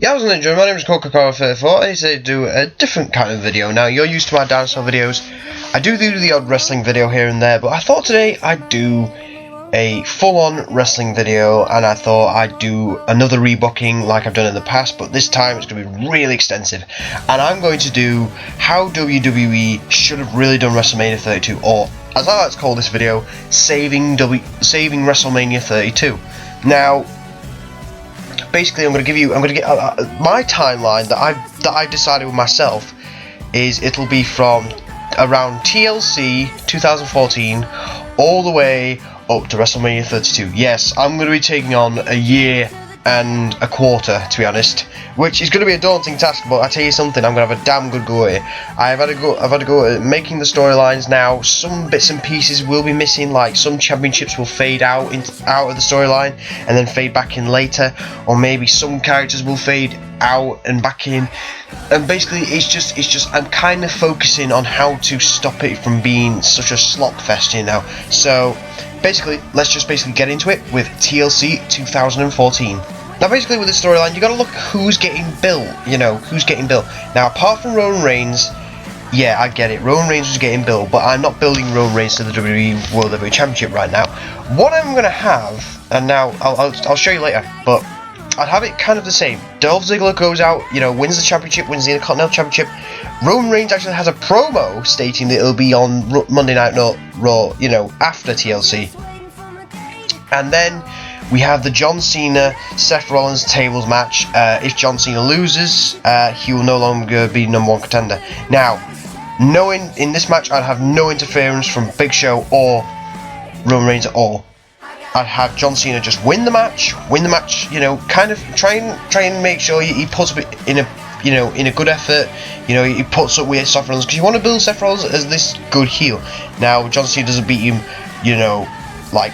Yeah, I was enjoying. My name is Coca-Cola34. I decided to do a different kind of video. Now, you're used to my dinosaur videos. I do the odd wrestling video here and there, but I thought today I'd do a full-on wrestling video, and I thought I'd do another rebooking like I've done in the past, but this time it's going to be really extensive. And I'm going to do how WWE should have really done WrestleMania 32, or as I like to call this video, saving WrestleMania 32. Now, basically, I'm going to get my timeline that I've decided with myself is it'll be from around TLC 2014 all the way up to WrestleMania 32. Yes, I'm going to be taking on a year and a quarter, to be honest, which is going to be a daunting task, but I tell you something, I'm going to have a damn good go at it. I've had to go at making the storylines now. Some bits and pieces will be missing, like some championships will fade out of the storyline and then fade back in later, or maybe some characters will fade out and back in, and basically it's just I'm kind of focusing on how to stop it from being such a slop fest, you know. So basically, let's just get into it with TLC 2014. Now, basically, with the storyline, you got to look at who's getting built. You know, who's getting built. Now, apart from Roman Reigns, yeah, I get it. Roman Reigns was getting built, but I'm not building Roman Reigns to the WWE World Heavyweight Championship right now. What I'm gonna have, and now I'll show you later, but I'd have it kind of the same. Dolph Ziggler goes out, you know, wins the championship, wins the Intercontinental Championship. Roman Reigns actually has a promo stating that it'll be on Monday Night Raw, you know, after TLC. And then we have the John Cena Seth Rollins tables match. If John Cena loses, he will no longer be #1 contender. Now, knowing in this match, I'd have no interference from Big Show or Roman Reigns at all. I'd have John Cena just win the match, you know, kind of try and make sure he puts up in a good effort. You know, he puts up with Seth Rollins, because you want to build Seth Rollins as this good heel. Now, John Cena doesn't beat him, you know, like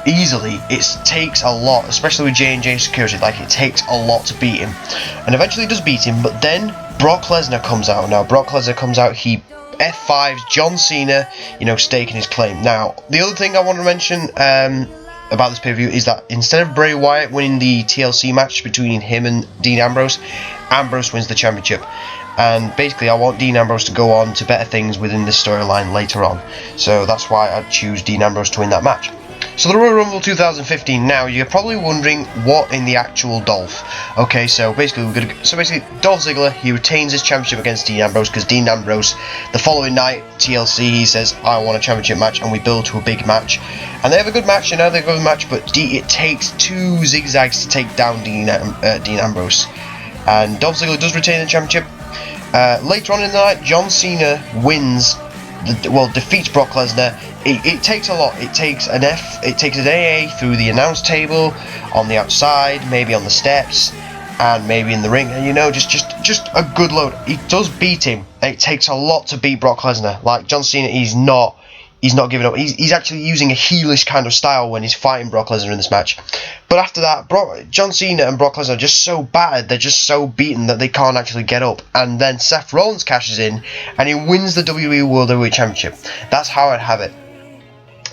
easily. It takes a lot, especially with J&J Security. Like, it takes a lot to beat him, and eventually does beat him. But then Brock Lesnar comes out. Now, Brock Lesnar comes out. He F5s John Cena, you know, staking his claim. Now, the other thing I want to mention about this pay-per-view is that instead of Bray Wyatt winning the TLC match between him and Dean Ambrose, Ambrose wins the championship. And basically, I want Dean Ambrose to go on to better things within this storyline later on. So that's why I'd choose Dean Ambrose to win that match. So the Royal Rumble 2015. Now, you're probably wondering what in the actual Dolph. Okay, so basically Dolph Ziggler, he retains his championship against Dean Ambrose, because Dean Ambrose, the following night, TLC, he says, I want a championship match, and we build to a big match. And they have a good match, you know, they have a good match, but it takes 2 zigzags to take down Dean Ambrose. And Dolph Ziggler does retain the championship. Later on in the night, John Cena wins, defeats Brock Lesnar. It takes a lot. It takes an AA through the announce table, on the outside, maybe on the steps, and maybe in the ring. And you know, just a good load. He does beat him. It takes a lot to beat Brock Lesnar. Like, John Cena, he's not giving up. He's actually using a heelish kind of style when he's fighting Brock Lesnar in this match. But after that, John Cena and Brock Lesnar are just so battered, they're just so beaten that they can't actually get up. And then Seth Rollins cashes in, and he wins the WWE World Heavyweight Championship. That's how I'd have it.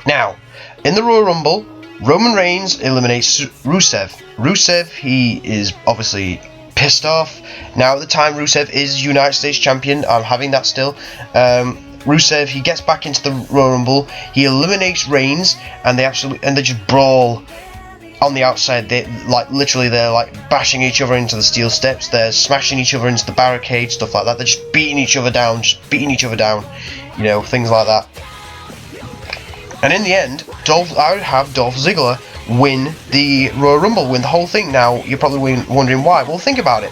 Now, in the Royal Rumble, Roman Reigns eliminates Rusev. Rusev, he is obviously pissed off. Now, at the time, Rusev is United States Champion. I'm having that still. Rusev, he gets back into the Royal Rumble. He eliminates Reigns, and they just brawl on the outside. They're like bashing each other into the steel steps. They're smashing each other into the barricade, stuff like that. They're just beating each other down, you know, things like that. And in the end, I would have Dolph Ziggler win the Royal Rumble, win the whole thing. Now, you're probably wondering why. Well, think about it.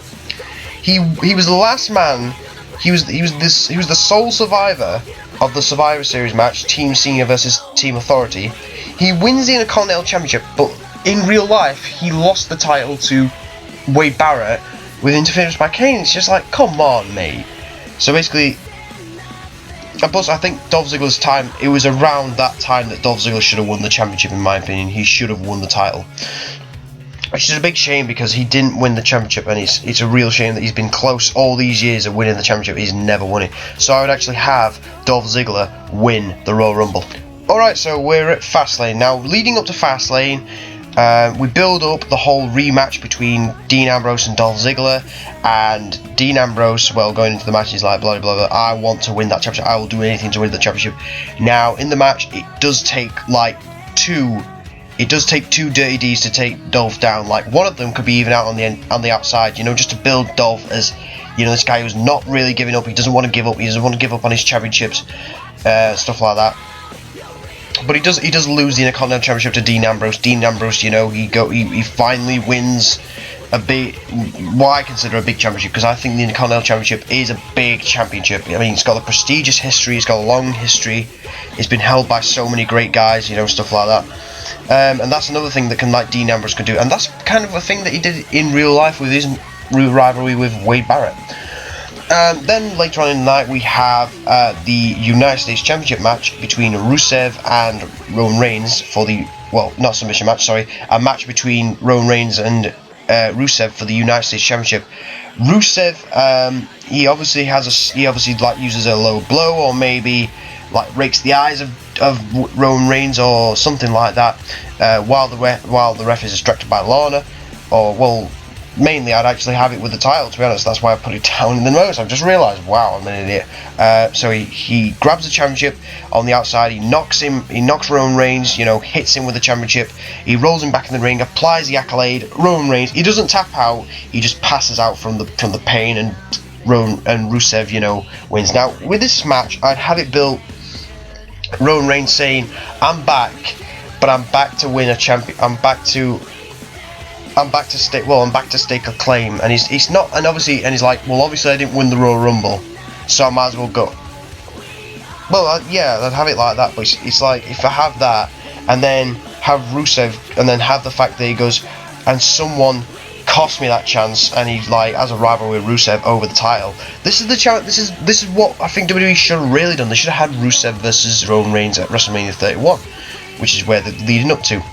He was the last man. He was the sole survivor of the Survivor Series match, Team Cena versus Team Authority. He wins the Intercontinental Championship, but in real life, he lost the title to Wade Barrett with interference by Kane. It's just like, come on, mate. So basically, plus I think Dolph Ziggler's time, it was around that time that Dolph Ziggler should have won the championship, in my opinion. He should have won the title. Which is a big shame, because he didn't win the championship, and it's a real shame that he's been close all these years of winning the championship. He's never won it. So I would actually have Dolph Ziggler win the Royal Rumble. Alright, so we're at Fastlane. Now, leading up to Fastlane, We build up the whole rematch between Dean Ambrose and Dolph Ziggler, and Dean Ambrose, well, going into the match, he's like, blah, blah, blah, I want to win that championship, I will do anything to win the championship. Now, in the match, it does take two Dirty Ds to take Dolph down. Like, one of them could be even out on the outside, you know, just to build Dolph as, you know, this guy who's not really giving up, he doesn't want to give up, he doesn't want to give up on his championships, stuff like that. But he does lose the Intercontinental Championship to Dean Ambrose. Dean Ambrose, you know, he finally wins a big, what I consider a big championship, because I think the Intercontinental Championship is a big championship. I mean, it's got a prestigious history, it's got a long history, it's been held by so many great guys, you know, stuff like that. And that's another thing that Dean Ambrose could do, and that's kind of a thing that he did in real life with his rivalry with Wade Barrett. Then later on in the night we have the United States Championship match between Rusev and Roman Reigns for the, well, not submission match, sorry, a match between Roman Reigns and Rusev for the United States Championship. Rusev, he obviously like uses a low blow, or maybe like rakes the eyes of Roman Reigns or something like that, while the ref is distracted by Lana, or, well, mainly I'd actually have it with the title, to be honest. That's why I put it down in the notes. I've just realised, wow, I'm an idiot. So he grabs the championship on the outside, he knocks Roman Reigns, you know, hits him with the championship, he rolls him back in the ring, applies the accolade. Roman Reigns, he doesn't tap out, he just passes out from the pain, and Rusev, you know, wins. Now, with this match, I'd have it built Roman Reigns saying, I'm back, but I'm back to win a champion, I'm back to stake a claim, and he's not, and he's like, well, obviously I didn't win the Royal Rumble, so I might as well go. Well, yeah, I'd have it like that, but it's like, if I have that, and then have Rusev, and then have the fact that he goes, and someone cost me that chance, and he's like, as a rival with Rusev over the title. This is the chance. This is what I think WWE should have really done. They should have had Rusev versus Roman Reigns at WrestleMania 31, which is where they're leading up to.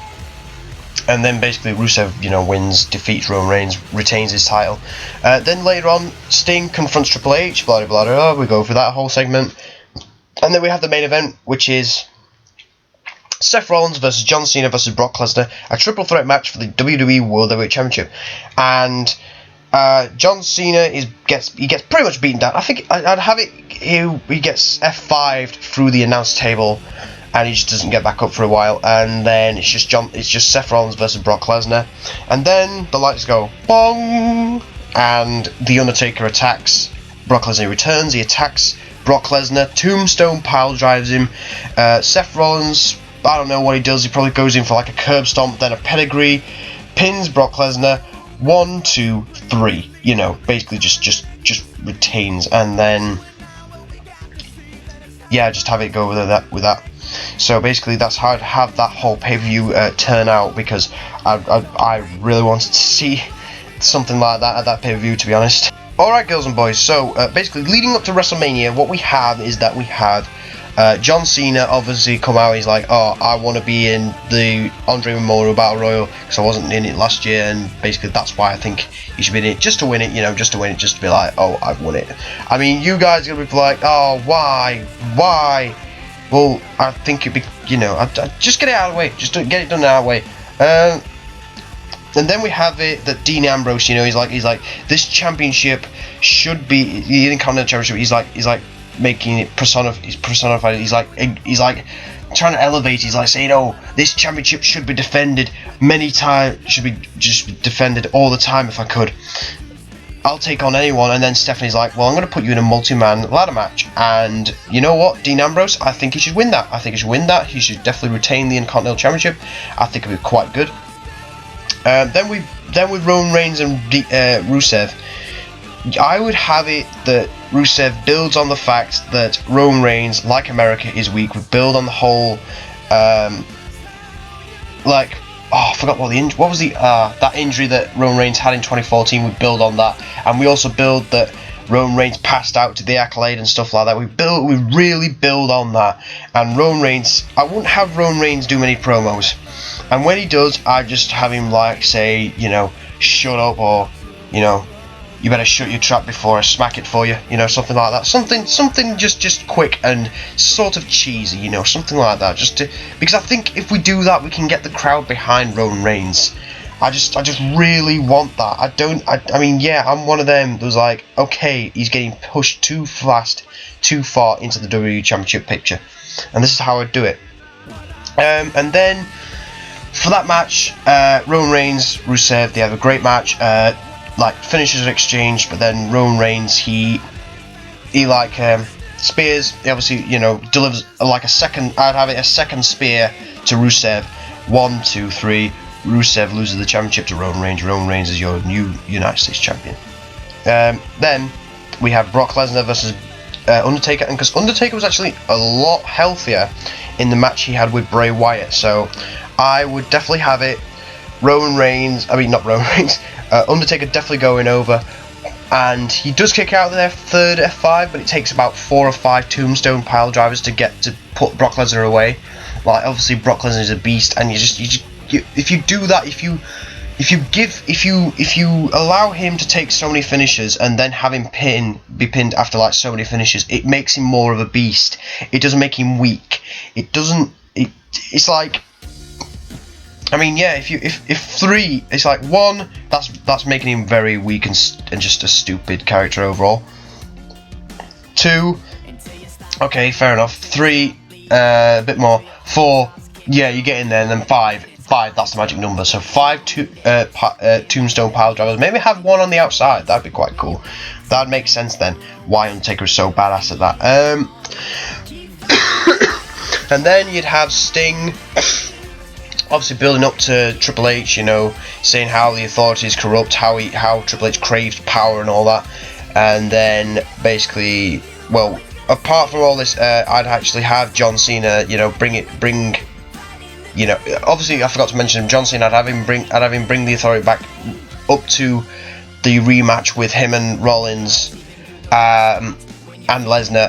And then basically Rusev, you know, wins, defeats Roman Reigns, retains his title. Then later on, Sting confronts Triple H, blah blah blah. We go through that whole segment, and then we have the main event, which is Seth Rollins versus John Cena versus Brock Lesnar, a triple threat match for the WWE World Heavyweight Championship. And John Cena gets pretty much beaten down. I think I'd have it. He gets F5'd through the announce table, and he just doesn't get back up for a while. And then it's just Seth Rollins versus Brock Lesnar. And then the lights go bong, and the Undertaker attacks. Brock Lesnar returns. He attacks Brock Lesnar. Tombstone pile drives him. Seth Rollins, I don't know what he does. He probably goes in for like a curb stomp, then a pedigree, pins Brock Lesnar. 1, 2, 3. You know, basically just retains, and then yeah, just have it go with that. So basically, that's how I'd have that whole pay-per-view turn out, because I really wanted to see something like that at that pay-per-view, to be honest. Alright, girls and boys, so basically leading up to WrestleMania, what we have is that we had John Cena obviously come out. He's like, oh, I want to be in the Andre Memorial Battle Royal because I wasn't in it last year, and basically that's why I think he should be in it, just to win it, you know, just to be like, oh, I've won it. I mean, you guys are going to be like, oh, why? Well, I think it'd be, you know, just get it out of the way, just get it done out of the way. And then we have it that Dean Ambrose, you know, he's like, this championship should be the Intercontinental Championship. He's like making it personified. He's like trying to elevate. He's like saying, oh, this championship should be defended many times, should be just defended all the time. If I could, I'll take on anyone. And then Stephanie's like, well, I'm going to put you in a multi-man ladder match, and you know what, Dean Ambrose, I think he should win that. He should definitely retain the Intercontinental Championship. I think it'd be quite good. Then with Roman Reigns and Rusev, I would have it that Rusev builds on the fact that Roman Reigns, like America, is weak. We build on the whole, like, oh, I forgot what was that injury that Roman Reigns had in 2014. We build on that, and we also build that Roman Reigns passed out to the Accolade and stuff like that. We really build on that. And Roman Reigns, I wouldn't have Roman Reigns do many promos, and when he does, I just have him like say, you know, shut up, or, you know, you better shut your trap before I smack it for you, you know, something like that. Something just quick and sort of cheesy, you know, something like that. Because I think if we do that, we can get the crowd behind Roman Reigns. I just really want that. I mean, yeah, I'm one of them that was like, okay, he's getting pushed too fast, too far into the WWE Championship picture, and this is how I do it. And then for that match, Roman Reigns, Rusev, they have a great match. Like finishes are exchanged, but then Roman Reigns he like spears. He obviously, you know, delivers like a second. I'd have it a second spear to Rusev. 1, 2, 3. Rusev loses the championship to Roman Reigns. Roman Reigns is your new United States champion. Then we have Brock Lesnar versus Undertaker, and because Undertaker was actually a lot healthier in the match he had with Bray Wyatt, so I would definitely have it. Roman Reigns, I mean not Roman Reigns. Undertaker definitely going over, and he does kick out their third F5, but it takes about 4 or 5 tombstone pile drivers to get to put Brock Lesnar away. Like obviously Brock Lesnar is a beast, and if you do that, if you allow him to take so many finishes and then have him be pinned after like so many finishes, it makes him more of a beast. It doesn't make him weak. It doesn't. It's like. I mean, yeah, if 3, it's like 1, that's making him very weak and just a stupid character overall. 2, okay, fair enough. 3, a bit more. 4, yeah, you get in there, and then 5, that's the magic number. So 5 tombstone pile drivers. Maybe have 1 on the outside. That'd be quite cool. That'd make sense then. Why Undertaker is so badass at that. And then you'd have Sting. Obviously building up to Triple H, you know, saying how the Authority is corrupt, how Triple H craves power and all that, and then basically, well, apart from all this, I'd actually have John Cena, you know, bring, you know, obviously I forgot to mention John Cena. I'd have him bring the Authority back up to the rematch with him and Rollins, and Lesnar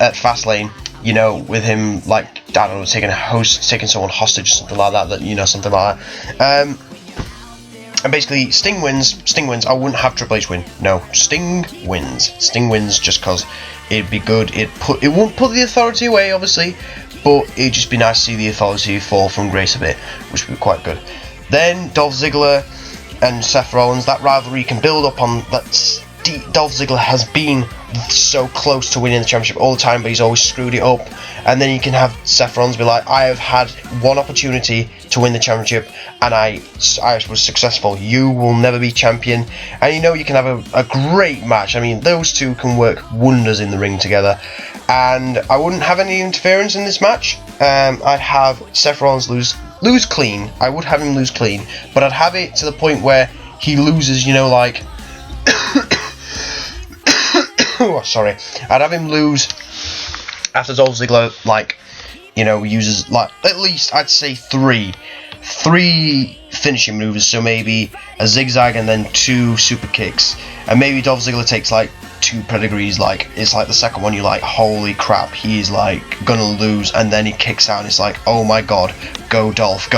at Fastlane. You know, with him like, I don't know, taking someone hostage or something like that. You know, something like that. And basically, Sting wins. I wouldn't have Triple H win. No, Sting wins. Sting wins just because it'd be good. It won't put the Authority away, obviously, but it'd just be nice to see the Authority fall from grace a bit, which would be quite good. Then Dolph Ziggler and Seth Rollins. That rivalry can build up on that. Dolph Ziggler has been so close to winning the championship all the time, but he's always screwed it up. And then you can have Seth Rollins be like, I have had one opportunity to win the championship and I was successful. You will never be champion. And you know, you can have a great match. I mean, those two can work wonders in the ring together. And I wouldn't have any interference in this match. I'd have Seth Rollins lose clean. I would have him lose clean, but I'd have it to the point where he loses, you know, like oh, sorry. I'd have him lose after Dolph Ziggler, like, you know, uses, like, at least, I'd say 3 finishing moves, so maybe a zigzag and then 2 super kicks, and maybe Dolph Ziggler takes, like, 2 pedigrees, like, it's like the second one, you're like, holy crap, he's, like, gonna lose, and then he kicks out, and it's like, oh my god, go Dolph.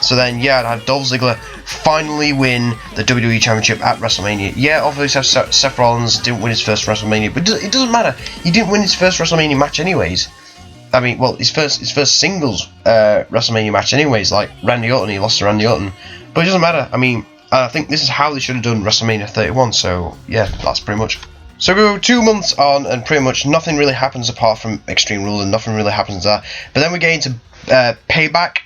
So then, yeah, I'd have Dolph Ziggler finally win the WWE Championship at WrestleMania. Yeah, obviously Seth Rollins didn't win his first WrestleMania, but it doesn't matter. He didn't win his first WrestleMania match anyways. I mean, well, his first singles WrestleMania match anyways, like Randy Orton, he lost to Randy Orton. But it doesn't matter. I mean, I think this is how they should have done WrestleMania 31, so yeah, that's pretty much. So we go 2 months on, and pretty much nothing really happens apart from Extreme Rules, and nothing really happens there. But then we get into Payback,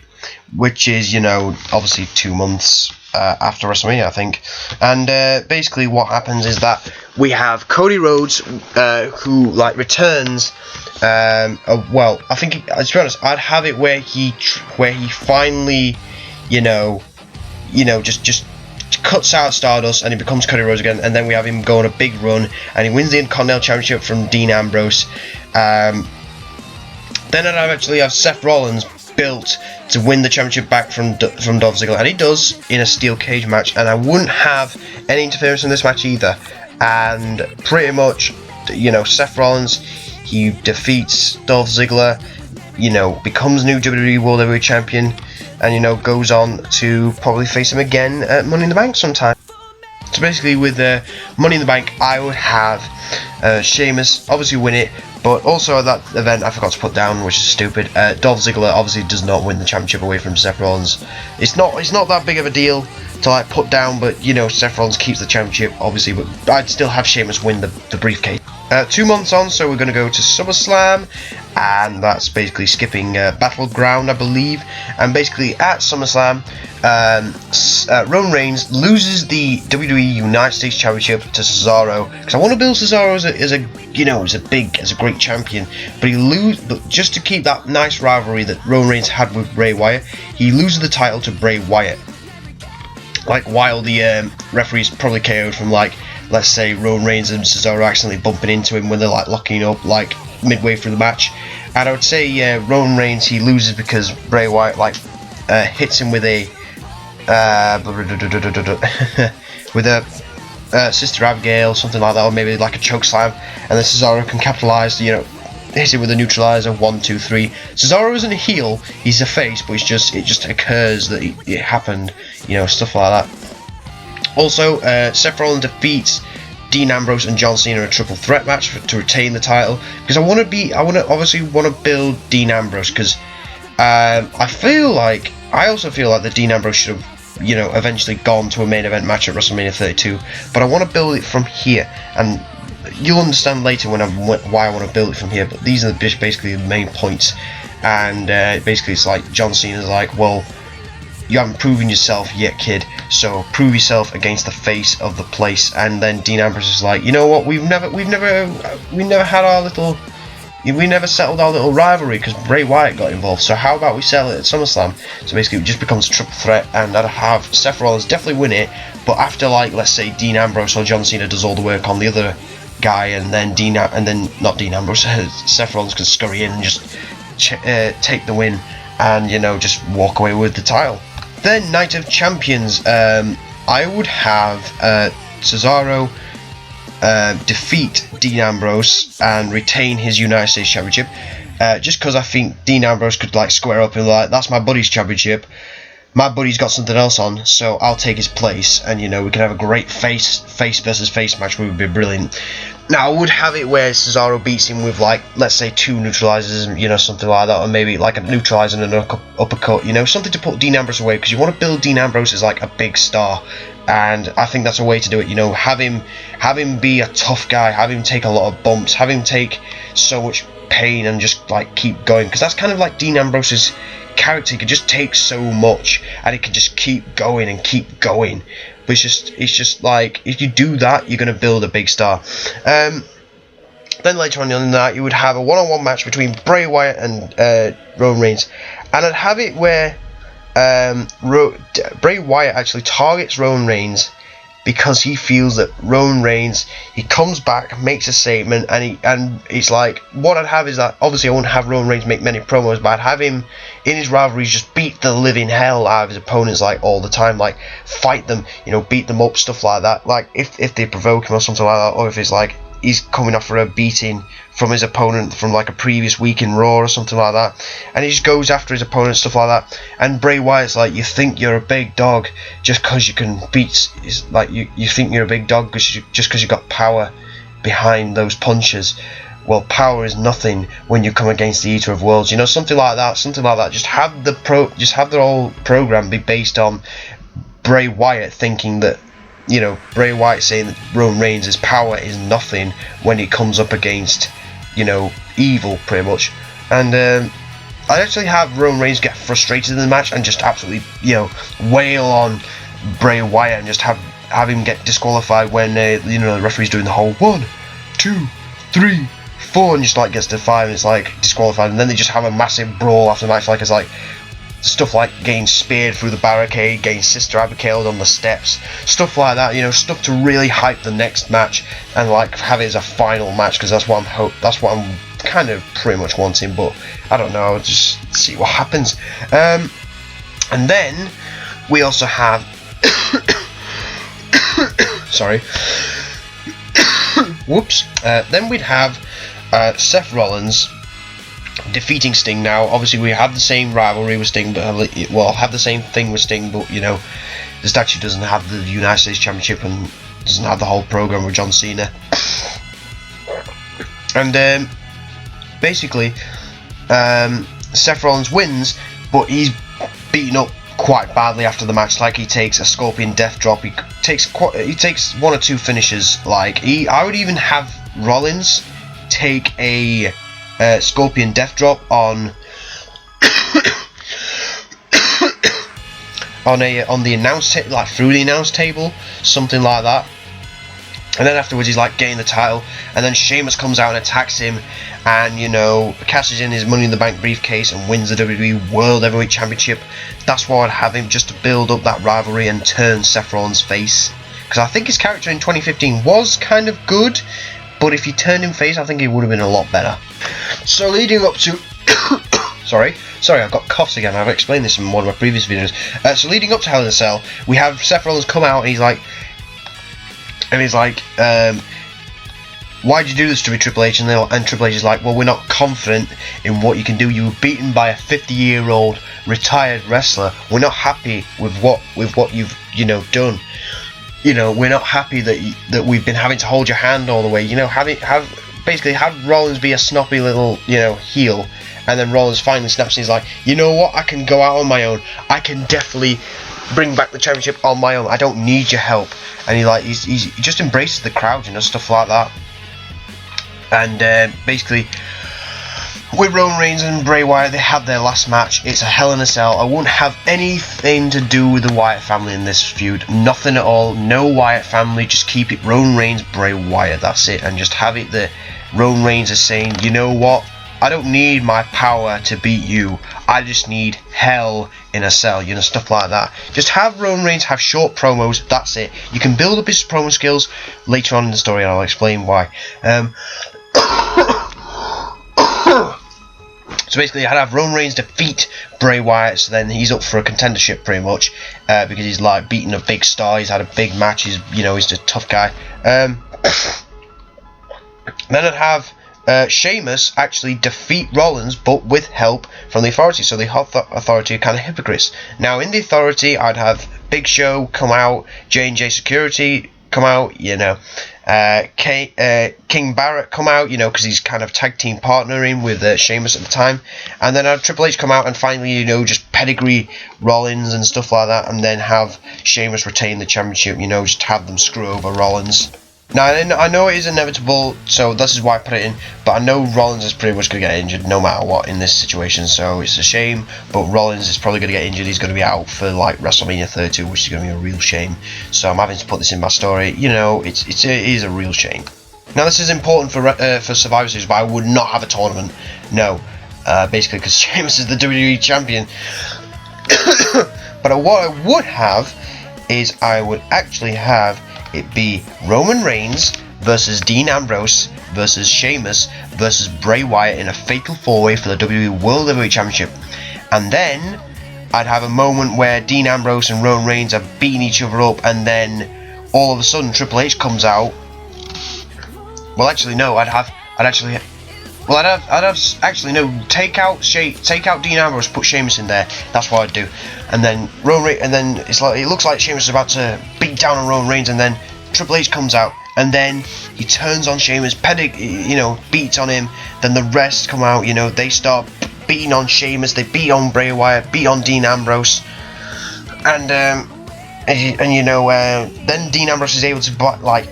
which is, you know, obviously 2 months after WrestleMania, I think. And basically what happens is that we have Cody Rhodes, who, like, returns. Well, I think, to be honest, I'd have it where he finally, you know, just cuts out Stardust and he becomes Cody Rhodes again, and then we have him go on a big run and he wins the Intercontinental Championship from Dean Ambrose. Then I'd actually have Seth Rollins built to win the championship back from Dolph Ziggler, and he does in a steel cage match, and I wouldn't have any interference in this match either. And pretty much, you know, Seth Rollins, he defeats Dolph Ziggler, you know, becomes new WWE World Heavyweight Champion, and, you know, goes on to probably face him again at Money in the Bank sometime. So basically, with Money in the Bank, I would have Sheamus obviously win it, but also at that event I forgot to put down, which is stupid. Dolph Ziggler obviously does not win the championship away from Seth Rollins. It's not that big of a deal to like put down, but you know, Seth Rollins keeps the championship obviously, but I'd still have Sheamus win the briefcase. 2 months on, so we're going to go to SummerSlam, and that's basically skipping Battleground, I believe. And basically at SummerSlam, Roman Reigns loses the WWE United States Championship to Cesaro, because I want to build Cesaro as a great champion, but just to keep that nice rivalry that Roman Reigns had with Bray Wyatt, he loses the title to Bray Wyatt. Like, while the referees probably KO'd from, like, let's say Roman Reigns and Cesaro accidentally bumping into him when they're like locking up like midway through the match. And I would say Roman Reigns, he loses because Bray Wyatt like hits him with a with a Sister Abigail, something like that, or maybe like a choke slam, and then Cesaro can capitalise, you know, hit it with a neutralizer, 1, 2, 3. Cesaro isn't a heel, he's a face, but it just occurs that it happened, you know, stuff like that. Also, Seth Rollins defeats Dean Ambrose and John Cena in a triple threat match to retain the title, because I obviously want to build Dean Ambrose, because I also feel like that Dean Ambrose should have, you know, eventually gone to a main event match at WrestleMania 32, but I want to build it from here, and you'll understand later why I want to build it from here. But these are basically the main points, and basically it's like John Cena's like, well, you haven't proven yourself yet, kid, so prove yourself against the face of the place. And then Dean Ambrose is like, you know what, we never settled our little rivalry because Bray Wyatt got involved, so how about we settle it at SummerSlam? So basically it just becomes a triple threat, and I'd have Seth Rollins definitely win it, but after, like, let's say Dean Ambrose or John Cena does all the work on the other guy, and then Seth Rollins can scurry in and just take the win, and, you know, just walk away with the title. Then Night of Champions, I would have Cesaro defeat Dean Ambrose and retain his United States Championship, just because I think Dean Ambrose could like square up and like, that's my buddy's championship, my buddy's got something else on, so I'll take his place, and you know, we can have a great face versus face match, which would be brilliant. Now I would have it where Cesaro beats him with, like, let's say 2 neutralizers, you know, something like that, or maybe like a neutralizer and an uppercut, you know, something to put Dean Ambrose away, because you want to build Dean Ambrose as like a big star, and I think that's a way to do it. You know, have him be a tough guy, have him take a lot of bumps, have him take so much pain, and just like keep going, because that's kind of like Dean Ambrose's character. He can just take so much, and he can just keep going and keep going. But it's just like, if you do that, you're going to build a big star. Then later on in the night, you would have a one-on-one match between Bray Wyatt and Roman Reigns, and I'd have it where Bray Wyatt actually targets Roman Reigns because he feels that Roman Reigns, he comes back, makes a statement, and it's like, what I'd have is that, obviously I wouldn't have Roman Reigns make many promos, but I'd have him in his rivalries just beat the living hell out of his opponents, like, all the time, like, fight them, you know, beat them up, stuff like that, like, if they provoke him or something like that, or if it's like, he's coming off for a beating from his opponent from like a previous week in Raw or something like that, and he just goes after his opponent, stuff like that. And Bray Wyatt's like, you think you're a big dog just because you can beat, like, you think you're a big dog just because you got power behind those punches. Well, power is nothing when you come against the Eater of Worlds, you know, something like that. Just have the whole program be based on Bray Wyatt thinking that, you know, Bray Wyatt saying that Roman Reigns' power is nothing when he comes up against, you know, evil, pretty much. And I'd actually have Roman Reigns get frustrated in the match and just absolutely, you know, wail on Bray Wyatt and just have him get disqualified when, you know, the referee's doing the whole 1, 2, 3, 4, and just like gets to 5 and it's like disqualified, and then they just have a massive brawl after the match, like it's like stuff like getting speared through the barricade, getting Sister Abigail on the steps, stuff like that, you know, stuff to really hype the next match and like have it as a final match, because that's what I'm kind of pretty much wanting, but I don't know, I'll just see what happens. And then we also have sorry whoops then we'd have Seth Rollins defeating Sting. Now obviously we have the same rivalry with Sting, but have the same thing with Sting, but you know, the statue doesn't have the United States Championship, and doesn't have the whole program with John Cena. And basically, Seth Rollins wins, but he's beaten up quite badly after the match. Like, he takes a Scorpion Death Drop. He takes 1 or 2 finishes. Like, I would even have Rollins take a Scorpion Death Drop on on the announce like through the announce table, something like that. And then afterwards he's like getting the title, and then Sheamus comes out and attacks him, and, you know, cashes in his Money in the Bank briefcase and wins the WWE World Heavyweight Championship. That's why I'd have him, just to build up that rivalry and turn Seth Rollins face, because I think his character in 2015 was kind of good, but if he turned him face, I think he would have been a lot better. So leading up to sorry, I've got coughs again. I've explained this in one of my previous videos. So leading up to Hell in a Cell, we have Seth Rollins come out, and he's like, why'd you do this to me, Triple H? And Triple H is like, well, we're not confident in what you can do. You were beaten by a 50-year-old retired wrestler. We're not happy with what you've, you know, done. You know, we're not happy that we've been having to hold your hand all the way. You know, basically have Rollins be a snoppy little, you know, heel, and then Rollins finally snaps and he's like, you know what, I can go out on my own. I can definitely bring back the championship on my own. I don't need your help. And he just embraces the crowd, you know, stuff like that. And basically, with Roman Reigns and Bray Wyatt, they had their last match. It's a Hell in a Cell. I won't have anything to do with the Wyatt family in this feud. Nothing at all. No Wyatt family. Just keep it Roman Reigns, Bray Wyatt. That's it. And just have it that Roman Reigns is saying, you know what? I don't need my power to beat you. I just need Hell in a Cell, you know, stuff like that. Just have Roman Reigns have short promos. That's it. You can build up his promo skills later on in the story, and I'll explain why. So basically, I'd have Roman Reigns defeat Bray Wyatt, so then he's up for a contendership pretty much, because he's like beating a big star. He's had a big match. He's a tough guy. Then I'd have Sheamus actually defeat Rollins, but with help from the Authority. So the Authority are kind of hypocrites. Now in the Authority, I'd have Big Show come out, J&J Security come out, you know, King Barrett come out, you know, because he's kind of tag team partnering with Sheamus at the time, and then I'd Triple H come out and finally, you know, just pedigree Rollins and stuff like that, and then have Sheamus retain the championship, you know, just have them screw over Rollins. Now, I know it is inevitable, so this is why I put it in, but I know Rollins is pretty much going to get injured no matter what in this situation, so it's a shame, but Rollins is probably going to get injured. He's going to be out for, like, WrestleMania 32, which is going to be a real shame, so I'm having to put this in my story. You know, it is a real shame. Now, this is important for Survivor Series, but I would not have a tournament, no, basically, because Sheamus is the WWE Champion. But what I would have is I would actually have it be Roman Reigns versus Dean Ambrose versus Sheamus versus Bray Wyatt in a fatal 4-way for the WWE World Heavyweight Championship. And then I'd have a moment where Dean Ambrose and Roman Reigns are beating each other up, and then all of a sudden Triple H comes out. Well, actually no, take out Dean Ambrose, put Sheamus in there. That's what I'd do. And then it looks like Sheamus is about to beat down on Roman Reigns, and then Triple H comes out, and then he turns on Sheamus, beats on him. Then the rest come out, you know, they start beating on Sheamus, they beat on Bray Wyatt, beat on Dean Ambrose, and you know, then Dean Ambrose is able to,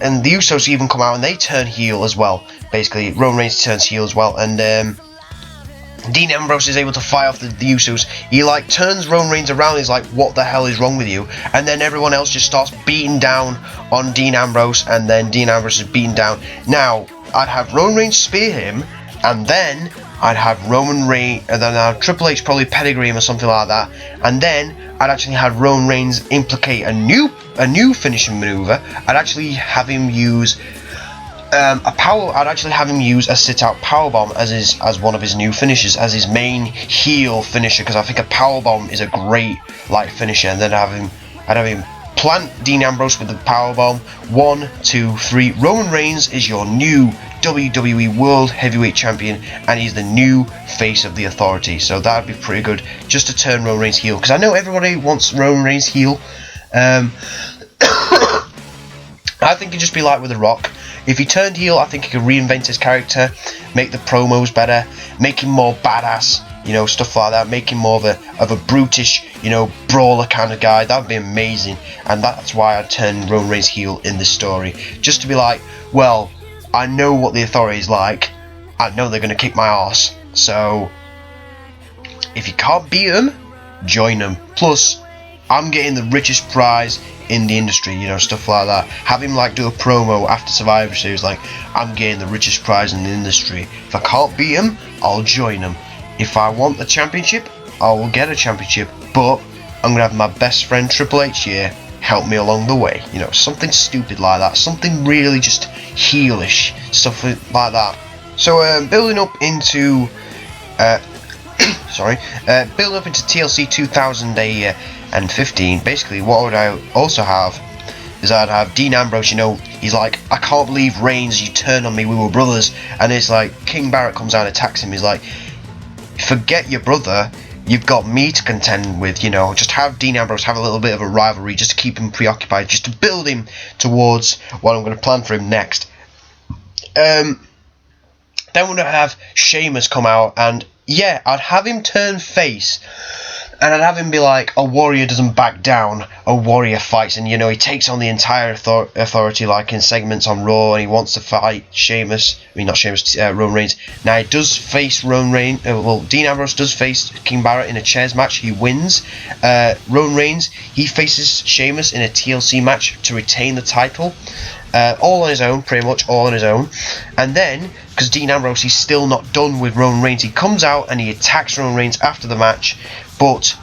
and the Usos even come out and they turn heel as well. Basically, Roman Reigns turns heel as well, and Dean Ambrose is able to fight off the Usos. He like turns Roman Reigns around. He's like, "What the hell is wrong with you?" And then everyone else just starts beating down on Dean Ambrose, and then Dean Ambrose is beaten down. Now I'd have Roman Reigns spear him, and then I'd have Triple H probably pedigree him or something like that, and then I'd actually have Roman Reigns implicate a new finishing maneuver. I'd actually have him use I'd actually have him use a sit-out powerbomb as one of his new finishes, as his main heel finisher, because I think a powerbomb is a great finisher. And then I'd have him plant Dean Ambrose with the powerbomb. 1, 2, 3. Roman Reigns is your new WWE World Heavyweight Champion, and he's the new face of the Authority. So that'd be pretty good, just to turn Roman Reigns heel, because I know everybody wants Roman Reigns heel. I think it'd just be like with The Rock. If he turned heel, I think he could reinvent his character, make the promos better, make him more badass, you know, stuff like that, make him more of a brutish, you know, brawler kind of guy. That would be amazing, and that's why I'd turn Roman Reigns heel in this story. Just to be like, well, I know what the Authority is like, I know they're going to kick my ass, so if you can't beat them, join them. Plus, I'm getting the richest prize in the industry, you know, stuff like that. Have him like do a promo after Survivor Series like, I'm getting the richest prize in the industry. If I can't beat him, I'll join him. If I want the championship, I will get a championship, but I'm gonna have my best friend Triple H here help me along the way. You know, something stupid like that, something really just heelish, stuff like that. So building up into building up into TLC 2015, basically what would I also have is I'd have Dean Ambrose, you know, he's like, I can't believe Reigns, you turned on me, we were brothers, and it's like, King Barrett comes out and attacks him, he's like, forget your brother, you've got me to contend with, you know, just have Dean Ambrose have a little bit of a rivalry, just to keep him preoccupied, just to build him towards what I'm going to plan for him next. Then we're going to have Sheamus come out, and yeah, I'd have him turn face, and I'd have him be like, a warrior doesn't back down, a warrior fights, and you know, he takes on the entire authority like in segments on Raw, and he wants to fight Roman Reigns. Now he does face Roman Reigns, Dean Ambrose does face King Barrett in a chairs match, he wins. Roman Reigns, he faces Sheamus in a TLC match to retain the title. All on his own, pretty much all on his own. And then, because Dean Ambrose, he's still not done with Roman Reigns, he comes out and he attacks Roman Reigns after the match, but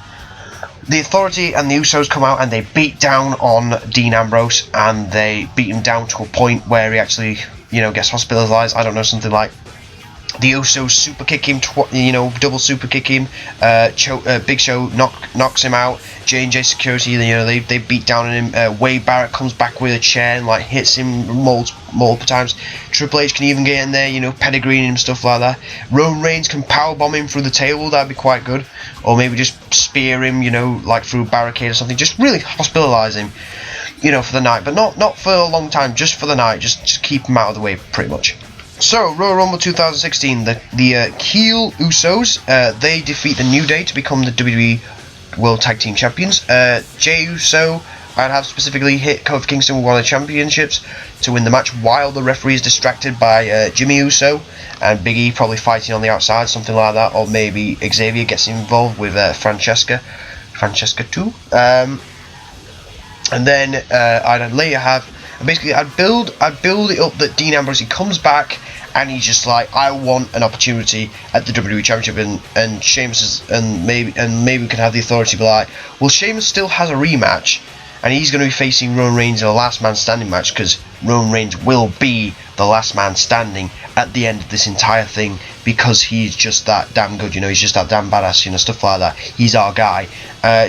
the Authority and the Usos come out and they beat down on Dean Ambrose, and they beat him down to a point where he actually, you know, gets hospitalized. I don't know, something like the Usos super kick him, double super kick him. Big Show knocks him out. J&J Security, you know, they beat down on him. Wade Barrett comes back with a chair and like hits him multiple times. Triple H can even get in there, you know, pedigreeing him, stuff like that. Roman Reigns can powerbomb him through the table, that'd be quite good. Or maybe just spear him, you know, like through a barricade or something. Just really hospitalize him, you know, for the night, but not for a long time, just for the night. Just keep him out of the way, pretty much. So, Royal Rumble 2016, the heel Usos, they defeat the New Day to become the WWE World Tag Team Champions. Jey Uso, I'd have specifically hit Kofi Kingston with one of the championships to win the match while the referee is distracted by Jimmy Uso and Big E probably fighting on the outside, something like that, or maybe Xavier gets involved with Francesca too. And then I'd later have, basically I'd build it up that Dean Ambrose, he comes back and he's just like, I want an opportunity at the WWE Championship, and Sheamus is, and maybe we can have the Authority be like, well, Sheamus still has a rematch and he's going to be facing Roman Reigns in a last man standing match, because Roman Reigns will be the last man standing at the end of this entire thing, because he's just that damn good, you know, he's just that damn badass, you know, stuff like that. He's our guy.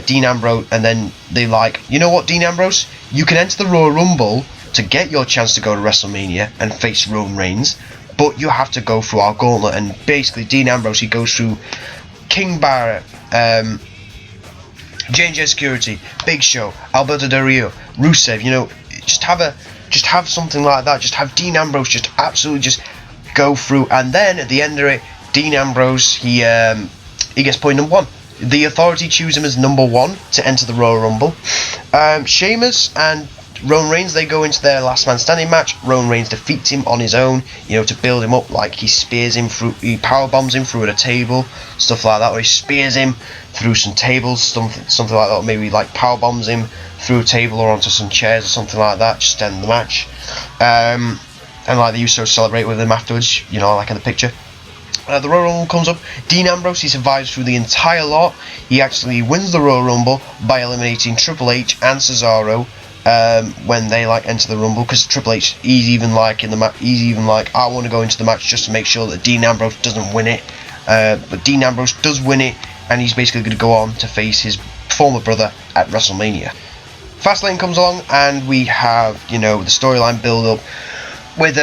Dean Ambrose, and then they like, you know what, Dean Ambrose, you can enter the Royal Rumble to get your chance to go to WrestleMania and face Roman Reigns, but you have to go through our gauntlet. And basically Dean Ambrose, he goes through King Barrett, J&J Security, Big Show, Alberto Del Rio, Rusev, you know, just have something like that. Just have Dean Ambrose just absolutely just go through, and then at the end of it, Dean Ambrose, he gets point number 1. The Authority choose him as number 1 to enter the Royal Rumble. Sheamus and Roman Reigns, they go into their last man standing match. Roman Reigns defeats him on his own, you know, to build him up, like he spears him through, he power bombs him through a table, stuff like that, or he spears him through some tables, something like that, or maybe like power bombs him through a table or onto some chairs or something like that, just to end the match. And like the Usos celebrate with him afterwards, you know, like in the picture. The Royal Rumble comes up. Dean Ambrose, he survives through the entire lot. He actually wins the Royal Rumble by eliminating Triple H and Cesaro when they like enter the Rumble, because Triple H, he's even like I want to go into the match just to make sure that Dean Ambrose doesn't win it. But Dean Ambrose does win it, and he's basically going to go on to face his former brother at WrestleMania. Fastlane comes along, and we have, you know, the storyline build up with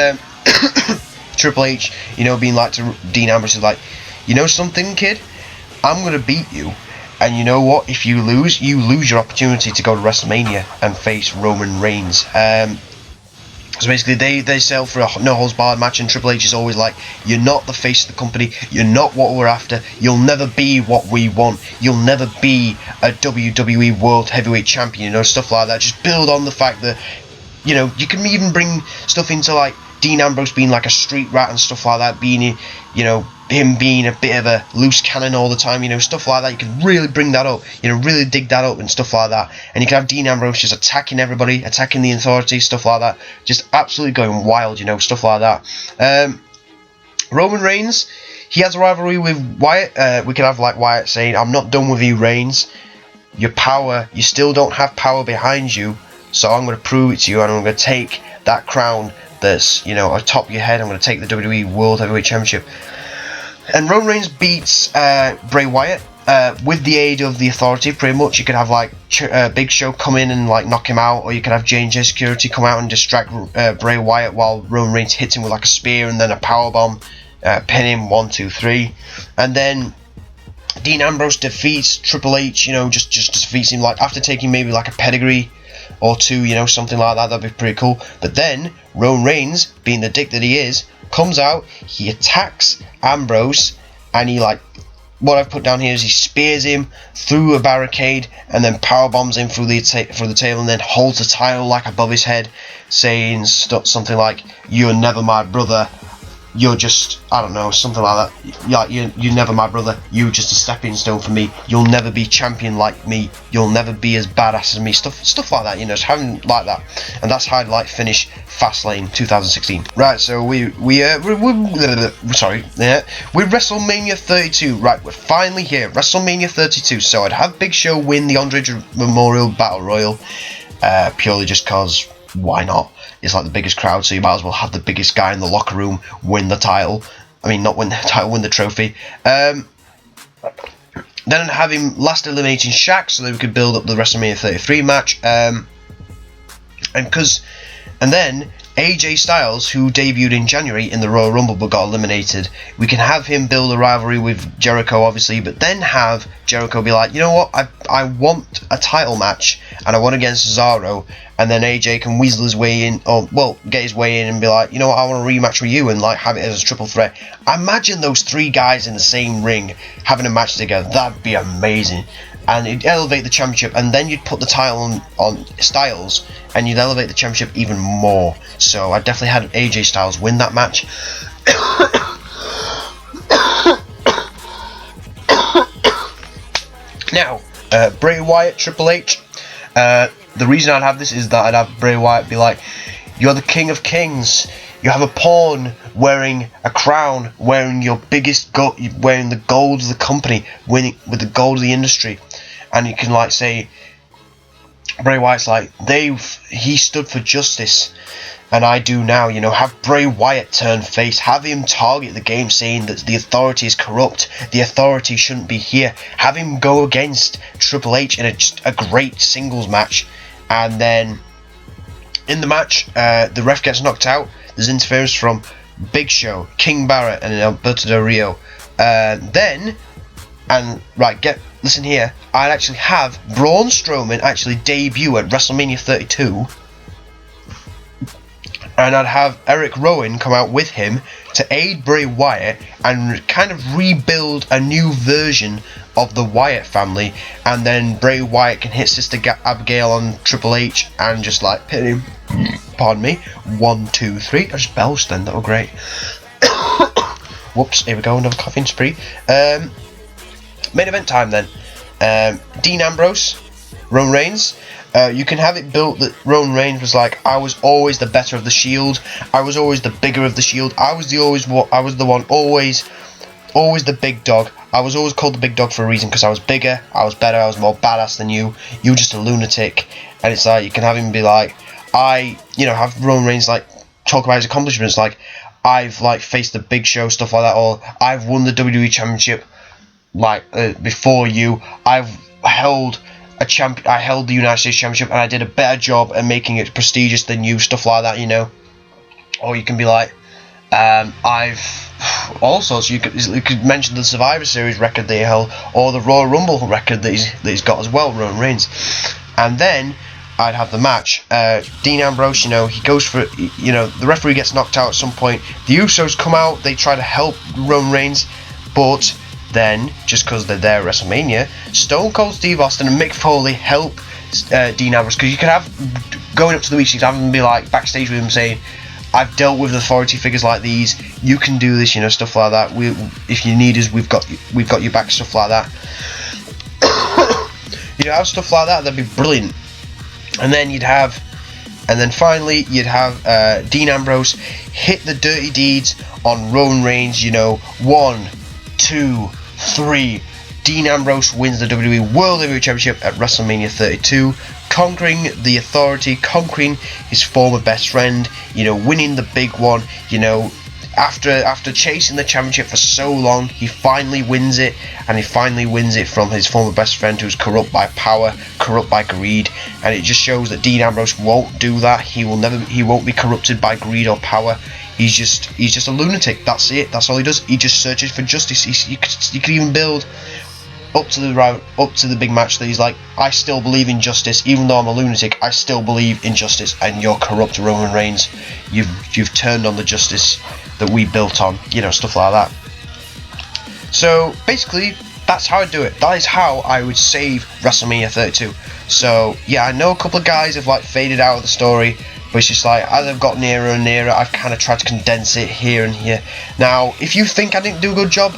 Triple H, you know, being like to Dean Ambrose, is like, you know something, kid, I'm gonna beat you, and you know what, if you lose your opportunity to go to WrestleMania and face Roman Reigns. So basically, they sell for a no-holds-barred match, and Triple H is always like, you're not the face of the company, you're not what we're after, you'll never be what we want, you'll never be a WWE World Heavyweight Champion, you know, stuff like that. Just build on the fact that, you know, you can even bring stuff into, like, Dean Ambrose being like a street rat and stuff like that, being, you know, him being a bit of a loose cannon all the time, you know, stuff like that. You can really bring that up, you know, really dig that up and stuff like that. And you can have Dean Ambrose just attacking everybody, attacking the authority, stuff like that. Just absolutely going wild, you know, stuff like that. Roman Reigns, he has a rivalry with Wyatt. We could have like Wyatt saying, I'm not done with you, Reigns. Your power, you still don't have power behind you, so I'm going to prove it to you, and I'm going to take that crown that's, you know, atop your head. I'm going to take the WWE World Heavyweight Championship. And Roman Reigns beats Bray Wyatt with the aid of the authority, pretty much. You could have like Big Show come in and like knock him out, or you could have J&J Security come out and distract Bray Wyatt while Roman Reigns hits him with like a spear and then a powerbomb, pin him 1, 2, 3, and then Dean Ambrose defeats Triple H. You know, just defeats him like after taking maybe like a pedigree or two, you know, something like that. That'd be pretty cool. But then Roman Reigns, being the dick that he is, comes out, he attacks Ambrose, and he, like, what I've put down here is he spears him through a barricade and then powerbombs him through the table, and then holds the title like above his head, saying something like, "You're never my brother. You're just," I don't know, something like that. Yeah, you're never my brother. You're just a stepping stone for me. You'll never be champion like me. You'll never be as badass as me. Stuff like that. You know, just having like that, and that's how I'd like finish Fastlane 2016. Right. So we're sorry. Yeah, we're WrestleMania 32. Right. We're finally here. WrestleMania 32. So I'd have Big Show win the Andre Memorial Battle Royal, purely just cause why not? It's like the biggest crowd, so you might as well have the biggest guy in the locker room win the title. I mean, not win the title, win the trophy. Then have him last eliminating Shaq, so that we could build up the WrestleMania 33 match. And then AJ Styles, who debuted in January in the Royal Rumble but got eliminated, we can have him build a rivalry with Jericho, obviously, but then have Jericho be like, you know what, I want a title match, and I want against Cesaro, and then AJ can weasel his way in, or, well, get his way in and be like, you know what, I want a rematch with you, and, like, have it as a triple threat. Imagine those three guys in the same ring having a match together. That'd be amazing. And it'd elevate the championship, and then you'd put the title on Styles, and you'd elevate the championship even more. So I definitely had AJ Styles win that match. Now, Bray Wyatt, Triple H. The reason I'd have this is that I'd have Bray Wyatt be like, "You're the king of kings. You have a pawn wearing a crown, wearing your biggest wearing the gold of the company, winning with the gold of the industry." And you can like say, Bray Wyatt's like, he stood for justice, and I do now. You know, have Bray Wyatt turn face, have him target the game, saying that the authority is corrupt, the authority shouldn't be here. Have him go against Triple H in a great singles match, and then in the match, the ref gets knocked out. There's interference from Big Show, King Barrett, and Alberto Del Rio. Listen here, I'd actually have Braun Strowman actually debut at WrestleMania 32, and I'd have Eric Rowan come out with him to aid Bray Wyatt and kind of rebuild a new version of the Wyatt family, and then Bray Wyatt can hit Sister Abigail on Triple H and just like pin him. Pardon me. 1, 2, 3. I just belched then. That was great. Whoops. Here we go. Another coughing spree. Main event time then. Dean Ambrose, Roman Reigns. You can have it built that Roman Reigns was like, I was always the better of the Shield. I was always the bigger of the Shield. I was the one always the big dog. I was always called the big dog for a reason, because I was bigger, I was better, I was more badass than you. You were just a lunatic. And it's like, you can have him be like, have Roman Reigns like talk about his accomplishments, like, I've like faced the Big Show, stuff like that, or I've won the WWE Championship like before you. I held the United States Championship, and I did a better job at making it prestigious than you, stuff like that, you know. Or you can be like, so you could mention the Survivor Series record that he held, or the Royal Rumble record that he's got as well, Roman Reigns. And then I'd have the match. Dean Ambrose, he goes for, the referee gets knocked out at some point. The Usos come out, they try to help Roman Reigns, but then, just because they're there at WrestleMania, Stone Cold Steve Austin and Mick Foley help Dean Ambrose, because you could have, going up to the week, you could have him be like backstage with him saying, I've dealt with authority figures like these, you can do this, stuff like that. If you need us, we've got your back, stuff like that. Have stuff like that, that'd be brilliant. And then finally you'd have Dean Ambrose hit the dirty deeds on Roman Reigns. 1, 2, 3. Dean Ambrose wins the WWE World Heavyweight Championship at WrestleMania 32, conquering the Authority, conquering his former best friend, winning the big one. After chasing the championship for so long, he finally wins it, and he finally wins it from his former best friend, who's corrupt by power, corrupt by greed. And it just shows that Dean Ambrose won't do that. He won't be corrupted by greed or power. He's just a lunatic. That's it. That's all he does. He just searches for justice. You could even build up to the big match that he's like, I still believe in justice, even though I'm a lunatic. I still believe in justice, and you're corrupt, Roman Reigns. You've turned on the justice that we built on, stuff like that. So basically, that's how I do it. That is how I would save WrestleMania 32. So yeah, I know a couple of guys have faded out of the story, but it's just as I've got nearer and nearer, I've kind of tried to condense it here and here. Now, if you think I didn't do a good job,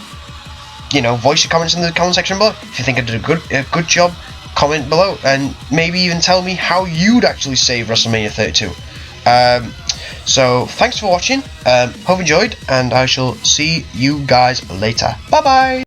voice your comments in the comment section below. If you think I did a good job, comment below, and maybe even tell me how you'd actually save WrestleMania 32. So thanks for watching. Hope you enjoyed, and I shall see you guys later. Bye bye.